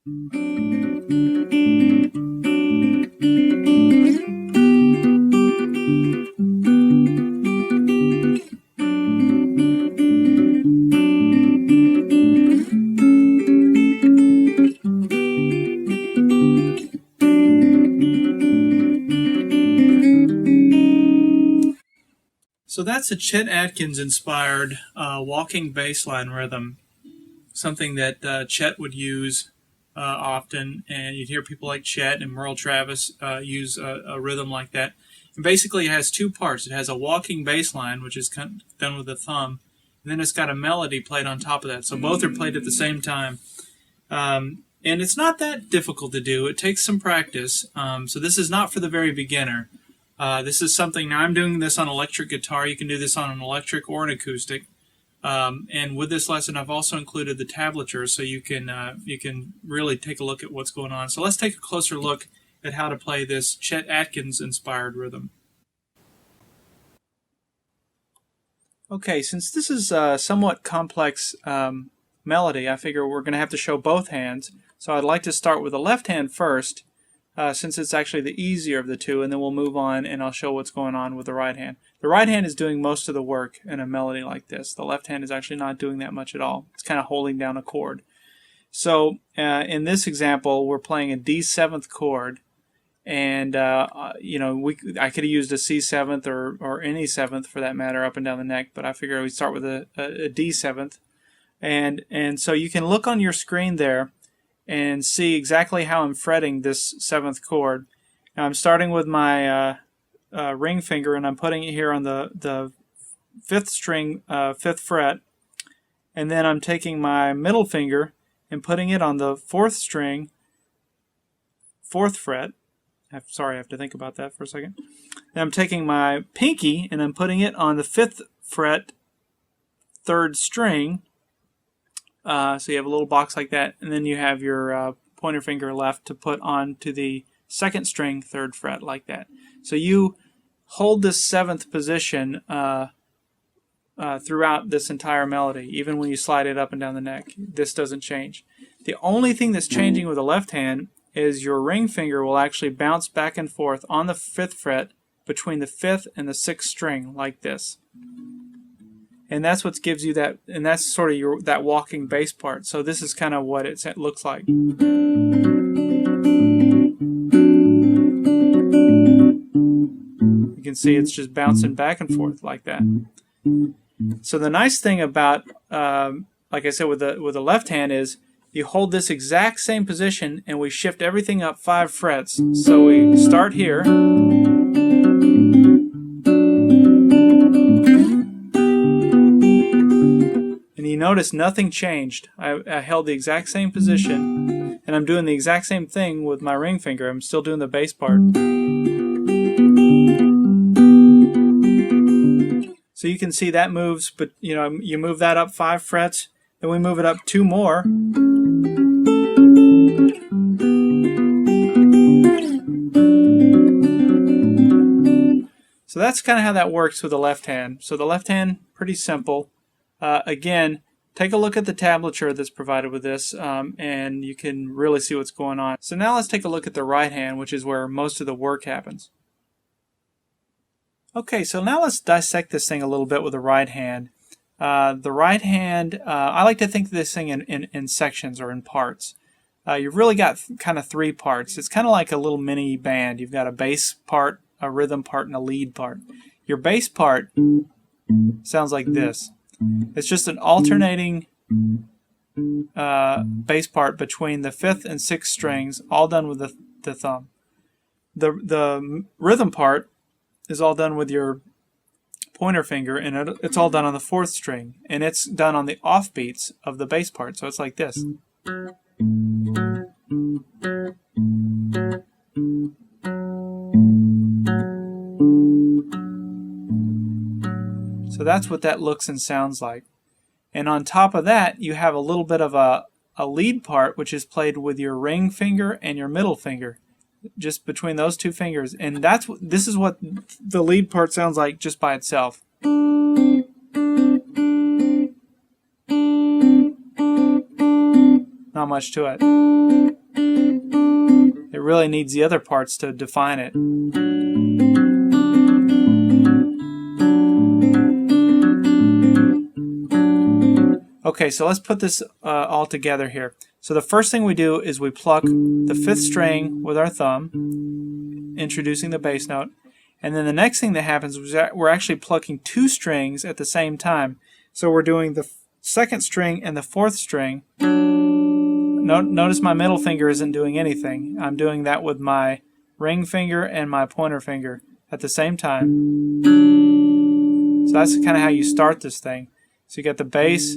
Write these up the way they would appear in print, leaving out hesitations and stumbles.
So that's a Chet Atkins inspired walking bassline rhythm, something that Chet would use often, and you'd hear people like Chet and Merle Travis use a rhythm like that. And basically it has two parts. It has a walking bass line, which is done with the thumb, and then it's got a melody played on top of that. So both are played at the same time. And it's not that difficult to do. It takes some practice. So this is not for the very beginner. This is something, now I'm doing this on electric guitar. You can do this on an electric or an acoustic. And with this lesson, I've also included the tablature so you can really take a look at what's going on. So let's take a closer look at how to play this Chet Atkins inspired rhythm. Okay, since this is a somewhat complex melody, I figure we're going to have to show both hands. So I'd like to start with the left hand first, since it's actually the easier of the two, and then we'll move on and I'll show what's going on with the right hand. The right hand is doing most of the work in a melody like this. The left hand is actually not doing that much at all. It's kind of holding down a chord. So in this example, we're playing a D7th chord, and I could have used a C7th or any 7th for that matter up and down the neck, but I figured we'd start with a D7th. And so you can look on your screen there and see exactly how I'm fretting this 7th chord. Now I'm starting with my ring finger, and I'm putting it here on the 5th string, 5th fret, and then I'm taking my middle finger and putting it on the 4th string, 4th fret. Sorry, I have to think about that for a second. Then I'm taking my pinky and I'm putting it on the 5th fret, 3rd string. So you have a little box like that, and then you have your pointer finger left to put onto the 2nd string, 3rd fret, like that. So you hold this 7th position throughout this entire melody, even when you slide it up and down the neck. This doesn't change. The only thing that's changing with the left hand is your ring finger will actually bounce back and forth on the 5th fret between the 5th and the 6th string, like this. And that's what gives you that, and that's sort of that walking bass part. So this is kind of what it looks like. You can see it's just bouncing back and forth like that. So the nice thing about, like I said, with the left hand is you hold this exact same position and we shift everything up 5 frets. So we start here. And you notice nothing changed. I held the exact same position, and I'm doing the exact same thing with my ring finger. I'm still doing the bass part. So you can see that moves, but you move that up 5 frets, then we move it up 2 more. So that's kind of how that works with the left hand. So the left hand, pretty simple. Again, take a look at the tablature that's provided with this, and you can really see what's going on. So now let's take a look at the right hand, which is where most of the work happens. Okay, so now let's dissect this thing a little bit with the right hand. The right hand, I like to think of this thing in sections or in parts. You've really got kind of 3 parts. It's kind of like a little mini band. You've got a bass part, a rhythm part, and a lead part. Your bass part sounds like this. It's just an alternating bass part between the 5th and 6th strings, all done with the thumb. The rhythm part is all done with your pointer finger, and it's all done on the 4th string, and it's done on the offbeats of the bass part, so it's like this. So that's what that looks and sounds like. And on top of that, you have a little bit of a lead part, which is played with your ring finger and your middle finger, just between those 2 fingers. And this is what the lead part sounds like just by itself. Now not much to it. It really needs the other parts to define it. Okay, so let's put this all together here. So the first thing we do is we pluck the 5th string with our thumb, introducing the bass note. And then the next thing that happens is we're actually plucking 2 strings at the same time. So we're doing the 2nd string and the 4th string. Notice my middle finger isn't doing anything. I'm doing that with my ring finger and my pointer finger at the same time. So that's kind of how you start this thing. So you got the bass,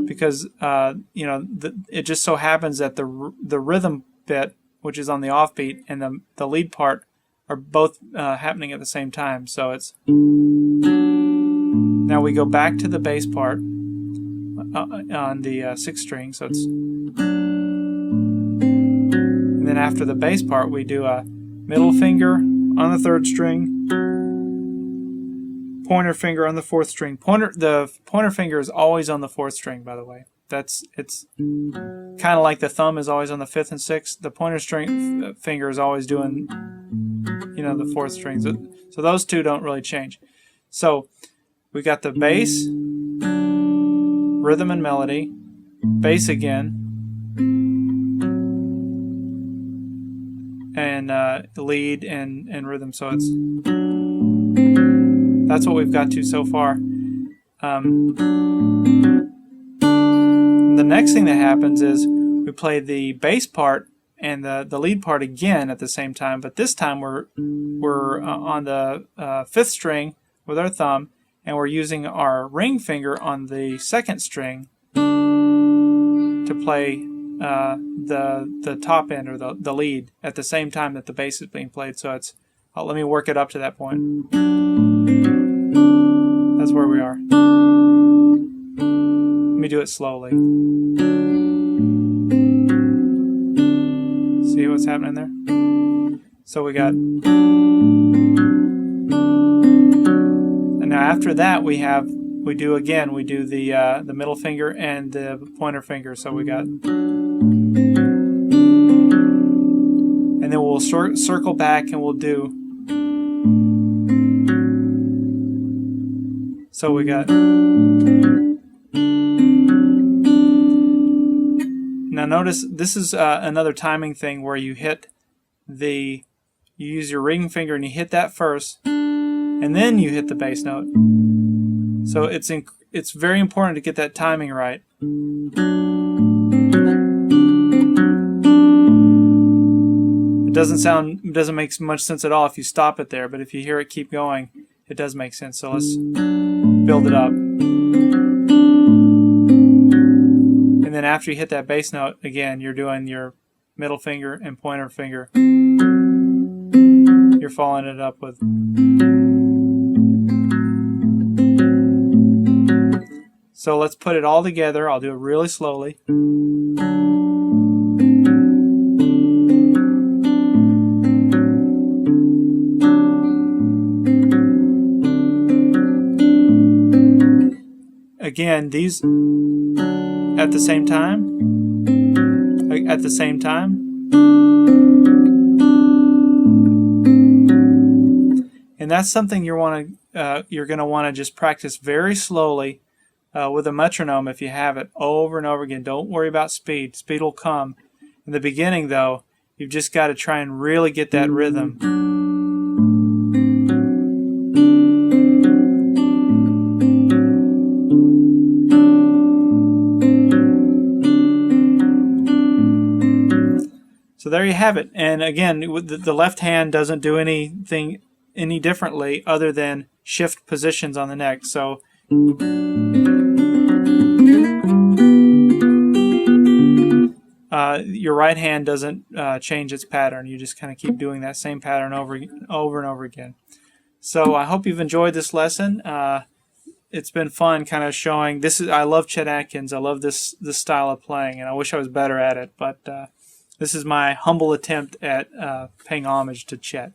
because it just so happens that the rhythm bit, which is on the offbeat, and the lead part are both happening at the same time. So it's now we go back to the bass part on the 6th string. So it's, and then after the bass part we do a middle finger on the 3rd string, pointer finger on the 4th string. The pointer finger is always on the 4th string, by the way. It's kind of like the thumb is always on the 5th and 6th. The pointer finger is always doing, the 4th strings. So those two don't really change. So we got the bass, rhythm and melody, bass again, and lead and rhythm. So that's what we've got to so far. The next thing that happens is we play the bass part and the lead part again at the same time, but this time we're on the 5th string with our thumb, and we're using our ring finger on the 2nd string to play the top end, or the lead, at the same time that the bass is being played. So it's let me work it up to that point. That's where we are. Let me do it slowly. See what's happening there? So we got, and now after that we do the middle finger and the pointer finger. So we got, and then we'll circle back and we'll do. So we got. Now notice this is another timing thing where you use your ring finger and you hit that first, and then you hit the bass note. So it's very important to get that timing right. It doesn't make much sense at all if you stop it there, but if you hear it keep going, it does make sense. So let's build it up. And then after you hit that bass note, again, you're doing your middle finger and pointer finger. You're following it up with. So let's put it all together. I'll do it really slowly. Again, these at the same time. At the same time. And that's something you're going to want to just practice very slowly with a metronome if you have it, over and over again. Don't worry about speed. Speed will come. In the beginning, though, you've just got to try and really get that rhythm. So there you have it. And again, the left hand doesn't do anything any differently other than shift positions on the neck. So your right hand doesn't change its pattern. You just kind of keep doing that same pattern over and over again. So I hope you've enjoyed this lesson. It's been fun kind of showing this. I love Chet Atkins. I love this style of playing, and I wish I was better at it. But this is my humble attempt at paying homage to Chet.